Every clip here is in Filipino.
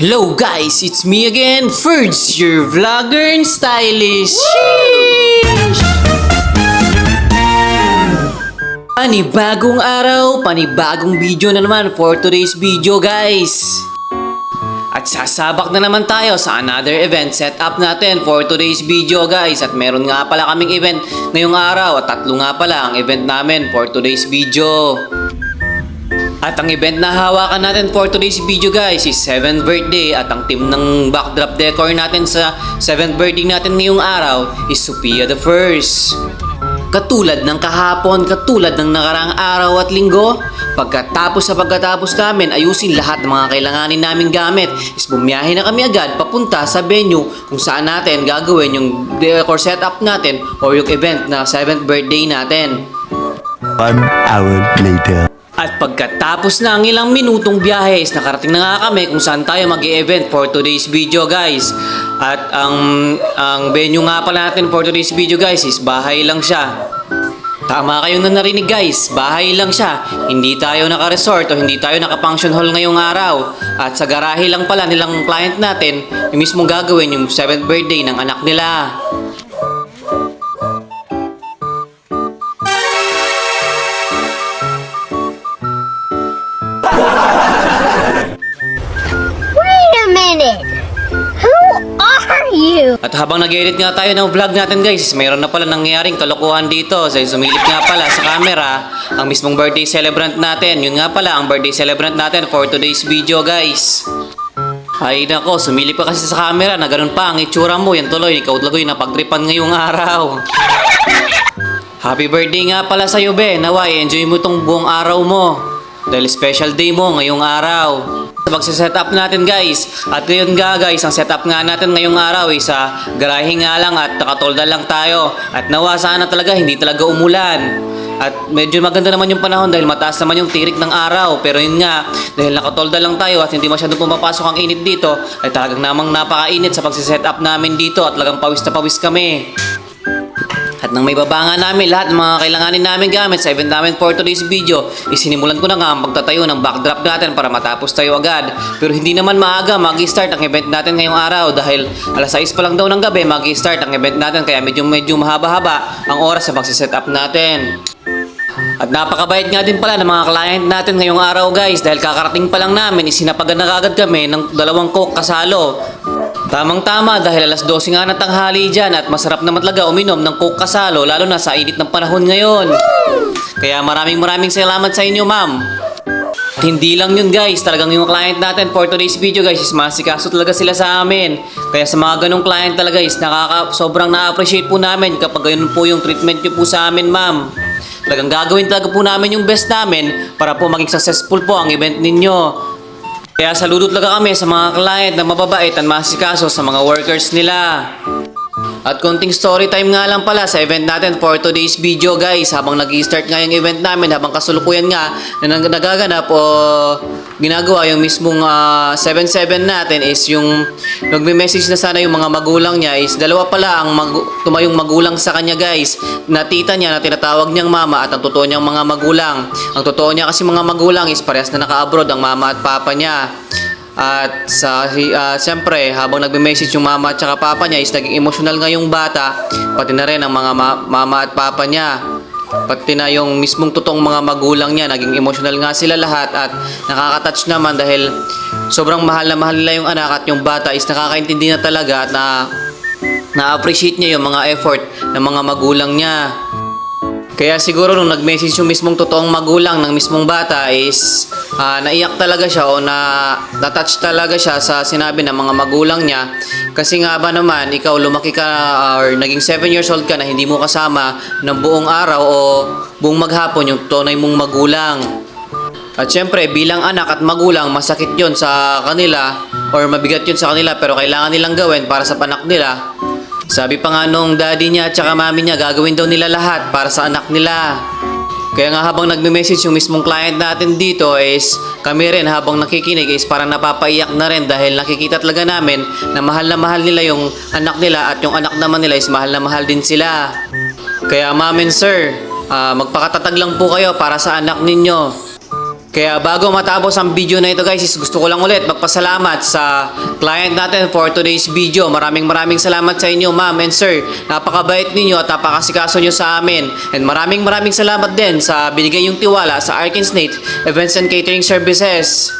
Hello guys, it's me again, Ferds, your vlogger and stylist. Sheesh! Panibagong araw, panibagong video na naman for today's video guys. At sasabak na naman tayo sa another event setup natin for today's video guys. At meron nga pala kaming event ngayong araw at tatlo nga pala ang event namin for today's video. At ang event na hawakan natin for today's video guys is 7th birthday. At ang team ng backdrop decor natin sa 7th birthday natin ngayong araw is Sophia the First. Katulad ng kahapon, katulad ng nakaraang araw at linggo, pagkatapos namin ayusin lahat ng mga kailanganin naming gamit, is bumiyahe na kami agad papunta sa venue kung saan natin gagawin yung decor setup natin or yung event na 7th birthday natin. 1 hour later. At pagkatapos na ang ilang minutong biyahe, is nakarating na nga kami kung saan tayo mag-e-event for today's video guys. At ang venue nga pala natin for today's video guys is bahay lang siya. Tama kayong na narinig guys, bahay lang siya. Hindi tayo naka-resort o hindi tayo naka-function hall ngayong araw. At sa garahe lang pala nilang client natin, yung mismong gagawin yung 7th birthday ng anak nila. Wait a minute! Who are you? At habang nag-edit nga tayo ng vlog natin guys, mayroon na pala nangyayaring kalokohan dito. So, sumilip nga pala sa camera ang mismong birthday celebrant natin. Yun nga pala ang birthday celebrant natin for today's video guys. Ay nako, sumilip ka kasi sa camera na ganun pa ang itsura mo. Yan tuloy, ikaw talagoy na pagtripan ngayong araw. Happy birthday nga pala sa'yo be. Naway, enjoy mo tong buong araw mo. Dahil special day mo ngayong araw. Magsiset-up natin guys. At ngayon nga guys, ang setup nga natin ngayong araw ay sa garahe nga lang at nakatolda lang tayo. At nawa sana talaga hindi talaga umulan. At medyo maganda naman yung panahon dahil mataas naman yung tirik ng araw. Pero yun nga, dahil nakatolda lang tayo at hindi masyadong pumapasok ang init dito, ay talagang namang napakainit sa pagsiset-up namin dito at talagang pawis na pawis kami. At nang may babangan namin lahat ng mga kailanganin namin gamit sa event namin for today's video, isinimulan ko na nga ang pagtatayo ng backdrop natin para matapos tayo agad. Pero hindi naman maaga mag-start ang event natin ngayong araw dahil alas 6 pa lang daw ng gabi mag-start ang event natin, kaya medyo mahaba-haba ang oras sa pagsiset-up natin. At napakabait nga din pala ng mga client natin ngayong araw guys dahil kakarating pa lang namin isinapagan na agad kami ng 2 Coke kasalo. Tamang-tama dahil alas 12 nga ng tanghali dyan at masarap naman talaga uminom ng Coke kasalo lalo na sa init ng panahon ngayon. Kaya maraming salamat sa inyo ma'am. At hindi lang yun guys, talagang yung client natin for today's video guys is masikaso talaga sila sa amin. Kaya sa mga ganong client talaga guys, sobrang na-appreciate po namin kapag ganun po yung treatment nyo po sa amin ma'am. Talagang gagawin talaga po namin yung best namin para po maging successful po ang event ninyo. Kaya saludo talaga kami sa mga client na mababait at masikaso sa mga workers nila. At konting story time nga lang pala sa event natin for today's video guys. Habang nag-i-start nga yung event namin, habang kasulukuyan nga na nagaganap o ginagawa yung mismong 7-7 natin is yung nagme-message na sana yung mga magulang niya is dalawa pala ang tumayong magulang sa kanya guys. Na tita niya na tinatawag niyang mama at ang totoo niyang mga magulang. Ang totoo niya kasi mga magulang is parehas na naka-abroad ang mama at papa niya. At siyempre habang nagme-message yung mama at saka papa niya is naging emotional nga yung bata, pati na rin ang mga mama at papa niya, pati na yung mismong totoong mga magulang niya, naging emotional nga sila lahat. At nakaka-touch naman dahil sobrang mahal na mahal nila yung anak at yung bata is nakakaintindi na talaga at na-appreciate niya yung mga effort ng mga magulang niya. Kaya siguro nung nag-message yung mismong totoong magulang ng mismong bata is naiyak talaga siya o na-touch talaga siya sa sinabi ng mga magulang niya. Kasi nga ba naman, ikaw lumaki ka or naging 7 years old ka na hindi mo kasama ng buong araw o buong maghapon yung tunay mong magulang. At syempre bilang anak at magulang, masakit yon sa kanila or mabigat yon sa kanila pero kailangan nilang gawin para sa anak nila. Sabi pa nga nung daddy niya at saka mami niya, gagawin daw nila lahat para sa anak nila. Kaya nga habang nagme-message yung mismong client natin dito is kami rin habang nakikinig is parang napapaiyak na rin dahil nakikita talaga namin na mahal nila yung anak nila at yung anak naman nila is mahal na mahal din sila. Kaya ma'am and sir, magpakatatag lang po kayo para sa anak ninyo. Kaya bago matapos ang video na ito guys, is gusto ko lang ulit magpasalamat sa client natin for today's video. Maraming salamat sa inyo ma'am and sir. Napakabait ninyo at napakasikaso nyo sa amin. And maraming salamat din sa binigay yung tiwala sa Arkansas Events and Catering Services.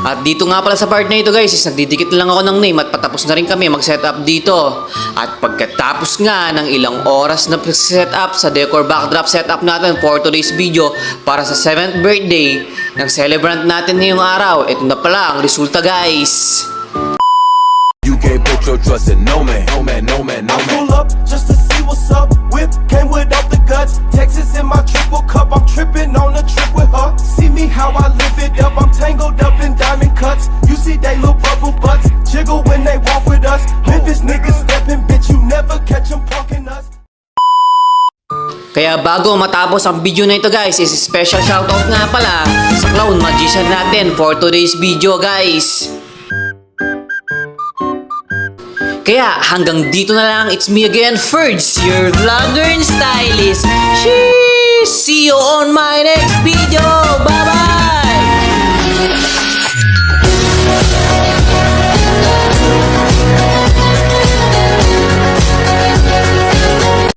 At dito nga pala sa part na ito guys, is nagdidikit lang ako ng name at patapos na rin kami mag-setup dito. At pagkatapos nga ng ilang oras na setup sa decor backdrop setup natin for today's video para sa 7th birthday ng celebrant natin ngayong araw, ito na pala ang resulta guys. You can't put your trust in no man, no man, no man, no I man. pull up just to see what's up. Whip came without the guts. Texas in my triple cup. I'm tripping on a trip with her. See me how I live it up. I'm tangled up in diamond cuts. You see they little bubble butts jiggle when they walk with us. Memphis niggas stepping, bitch. You never catch them punking us. Kaya bago matapos ang video na ito guys, is special shoutout nga pala sa clown magician natin for today's video guys. Kaya hanggang dito na lang, it's me again, Ferds, your vlogger and stylist. Sheesh! See you on my next video! Bye-bye!